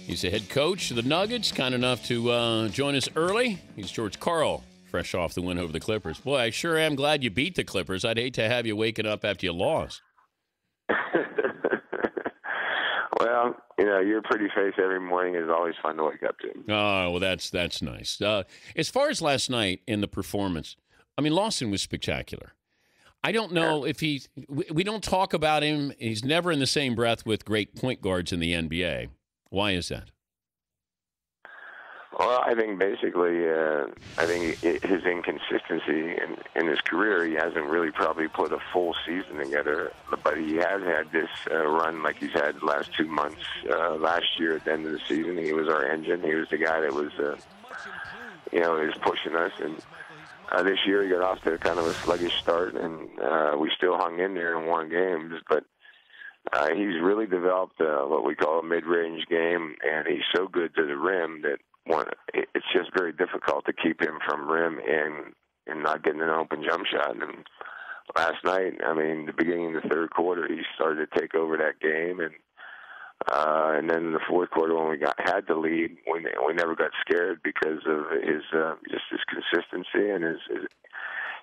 He's the head coach of the Nuggets, kind enough to join us early. He's George Karl, fresh off the win over the Clippers. Boy, I sure am glad you beat the Clippers. I'd hate to have you waking up after you lost. Well, your pretty face every morning is always fun to wake up to. Oh, well, that's nice. As far as last night in the performance, I mean, Lawson was spectacular. I don't know if we don't talk about him. He's never in the same breath with great point guards in the NBA. Why is that? Well, I think basically, his inconsistency in his career, he hasn't really probably put a full season together, but he has had this run like he's had the last 2 months. Last year at the end of the season, he was our engine. He was the guy that was, is pushing us. And this year he got off to kind of a sluggish start, and we still hung in there and won games. But he's really developed what we call a mid-range game, and he's so good to the rim that it's just very difficult to keep him from rim and not getting an open jump shot. And last night, I mean, the beginning of the third quarter, he started to take over that game, and then in the fourth quarter when we had to lead, we never got scared because of his consistency and his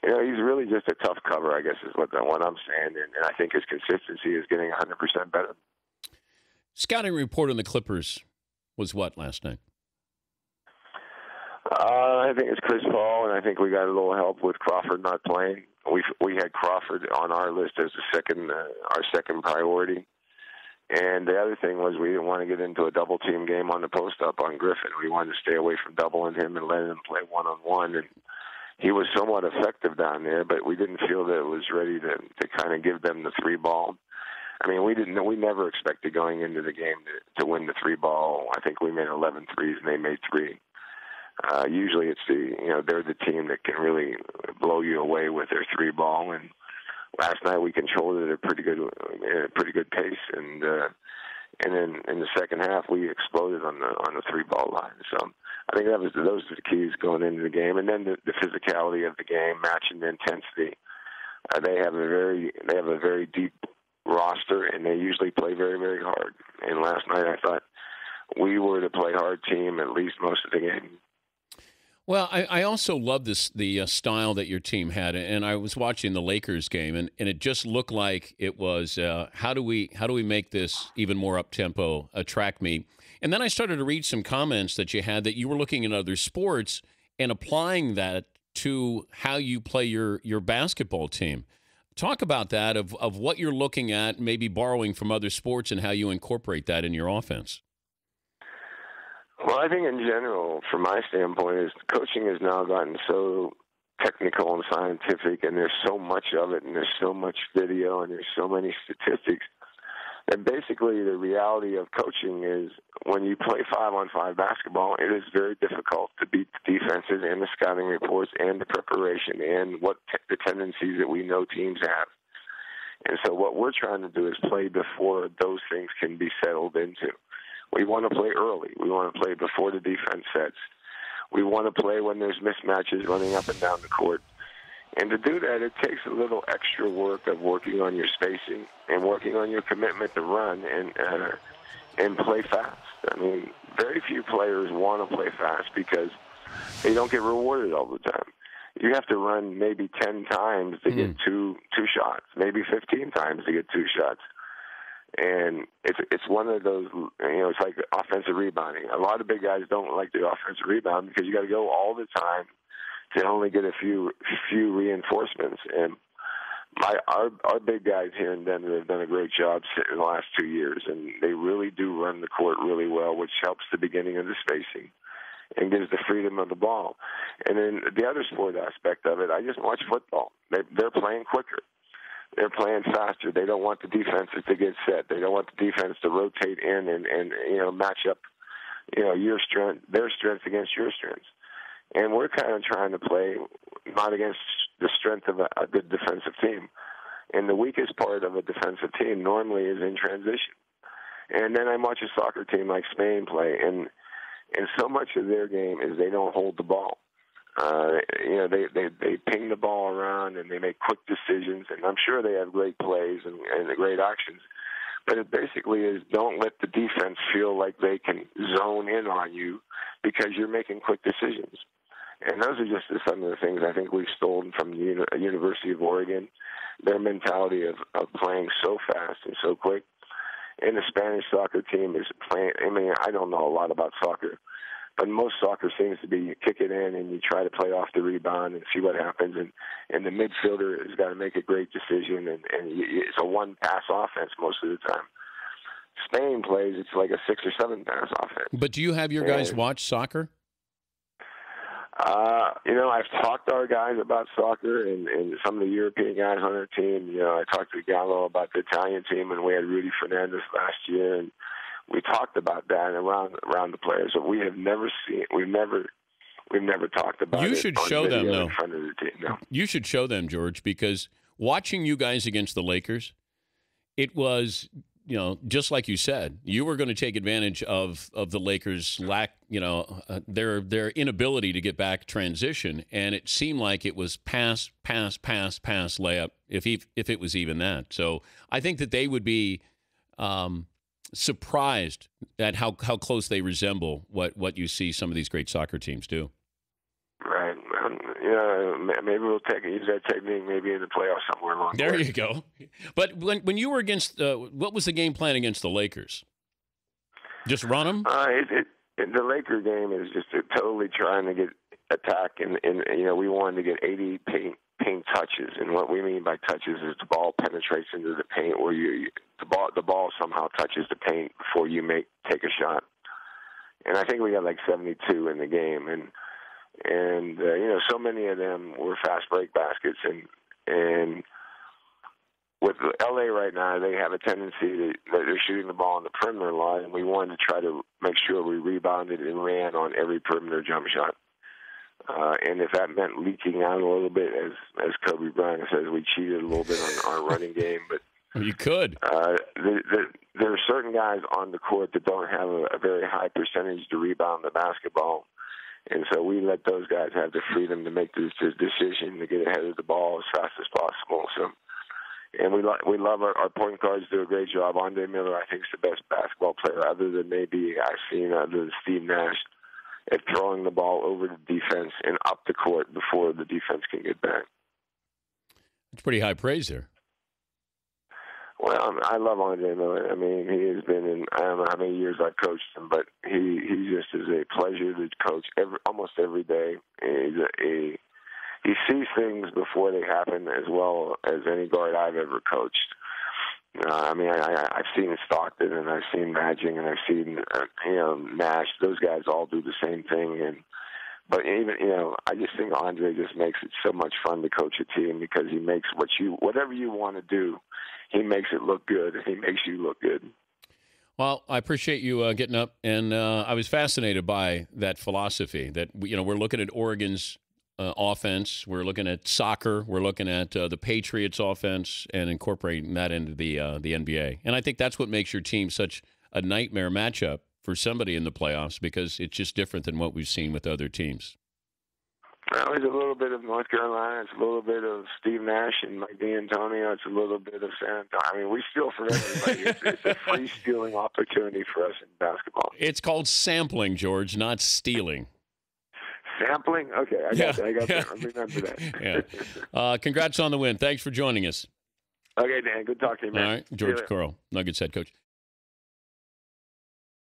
he's really just a tough cover, I guess is what I'm saying, and I think his consistency is getting 100% better. Scouting report on the Clippers was what last night? I think it's Chris Paul, and I think we got a little help with Crawford not playing. We had Crawford on our list as our second priority. And the other thing was we didn't want to get into a double-team game on the post-up on Griffin. We wanted to stay away from doubling him and letting him play one-on-one. And he was somewhat effective down there, but we didn't feel that it was ready to kind of give them the three ball. I mean, we never expected going into the game to win the three ball. I think we made 11 threes and they made 3. Usually it's they're the team that can really blow you away with their three ball, and last night we controlled it at a pretty good pace, and then in the second half we exploded on the three ball line. So I think those are the keys going into the game, and then the physicality of the game, matching the intensity. They have a very deep roster, and they usually play very, very hard. And last night I thought we were the play hard team at least most of the game. Well, I also love the style that your team had, and I was watching the Lakers game, and it just looked like it was how do we make this even more up tempo, a track meet, and then I started to read some comments that you had that you were looking at other sports and applying that to how you play your basketball team. Talk about that of what you're looking at, maybe borrowing from other sports, and how you incorporate that in your offense. Well, I think in general, from my standpoint, is coaching has now gotten so technical and scientific, and there's so much of it, and there's so much video, and there's so many statistics. And basically, the reality of coaching is when you play 5-on-5 basketball, it is very difficult to beat the defenses and the scouting reports and the preparation and the tendencies that we know teams have. And so what we're trying to do is play before those things can be settled into. We want to play early. We want to play before the defense sets. We want to play when there's mismatches running up and down the court. And to do that, it takes a little extra work of working on your spacing and working on your commitment to run and play fast. I mean, very few players want to play fast because they don't get rewarded all the time. You have to run maybe 10 times to get two shots, maybe 15 times to get 2 shots. And it's one of those, it's like offensive rebounding. A lot of big guys don't like the offensive rebound because you got to go all the time to only get a few reinforcements. And our big guys here in Denver have done a great job in the last 2 years, and they really do run the court really well, which helps the beginning of the spacing and gives the freedom of the ball. And then the other sport aspect of it, I just watch football. They're playing quicker. They're playing faster. They don't want the defenses to get set. They don't want the defense to rotate in and match up, their strengths against your strengths. And we're kind of trying to play not against the strength of a good defensive team. And the weakest part of a defensive team normally is in transition. And then I watch a soccer team like Spain play, and so much of their game is they don't hold the ball. They ping the ball around and they make quick decisions, and I'm sure they have great plays and great actions. But it basically is don't let the defense feel like they can zone in on you because you're making quick decisions. And those are just some of the things I think we've stolen from the University of Oregon, their mentality of playing so fast and so quick. And the Spanish soccer team is playing. I mean, I don't know a lot about soccer, but most soccer seems to be you kick it in and you try to play off the rebound and see what happens. And the midfielder has got to make a great decision, and it's a one-pass offense most of the time. Spain plays, it's like a 6 or 7 pass offense. But do you have your guys watch soccer? I've talked to our guys about soccer and some of the European guys on our team. I talked to Gallo about the Italian team, and we had Rudy Fernandez last year, and we talked about that around the players. But we've never talked about it. You should show them, though. In front of the team, no. You should show them, George, because watching you guys against the Lakers, it was, just like you said, you were going to take advantage of the Lakers' lack, their inability to get back transition, and it seemed like it was pass, layup, if it was even that. So I think that they would be surprised at how close they resemble what you see some of these great soccer teams do. Right. Maybe we'll use that technique maybe in the playoffs somewhere along the way. There you go. But when you were against, what was the game plan against the Lakers? Just run them? The Laker game is just totally trying to get attack, and we wanted to get 80 paint touches, and what we mean by touches is the ball penetrates into the paint, where the ball somehow touches the paint before you take a shot. And I think we got like 72 in the game, and so many of them were fast break baskets, and with LA right now, they have a tendency that they're shooting the ball on the perimeter line, and we wanted to try to make sure we rebounded and ran on every perimeter jump shot. And if that meant leaking out a little bit, as Kobe Bryant says, we cheated a little bit on our running game. But you could. There are certain guys on the court that don't have a very high percentage to rebound the basketball. And so we let those guys have the freedom to make this decision to get ahead of the ball as fast as possible. So, and we love our point guards do a great job. Andre Miller, I think, is the best basketball player other than maybe I've seen other than Steve Nash at throwing the ball over the defense and up the court before the defense can get back. It's pretty high praise there. Well, I love Andre Miller. I mean, he has been in, I don't know how many years I've coached him, but he just is a pleasure to coach almost every day. He sees things before they happen as well as any guard I've ever coached. I've seen Stockton, and I've seen Magic, and I've seen Nash. Those guys all do the same thing, but even I just think Andre just makes it so much fun to coach a team because he makes whatever you want to do, he makes it look good, and he makes you look good. Well, I appreciate you getting up, and I was fascinated by that philosophy that we're looking at Oregon's offense, we're looking at soccer, we're looking at the Patriots' offense, and incorporating that into the NBA. And I think that's what makes your team such a nightmare matchup for somebody in the playoffs because it's just different than what we've seen with other teams. Well, it's a little bit of North Carolina. It's a little bit of Steve Nash and Mike D'Antonio. It's a little bit of San Antonio. I mean, we steal from everybody. It's a free-stealing opportunity for us in basketball. It's called sampling, George, not stealing. Sampling? Okay, I got that. I remember that. Yeah. Congrats on the win. Thanks for joining us. Okay, Dan. Good talking to you, man. All right, George Karl, Nuggets head coach.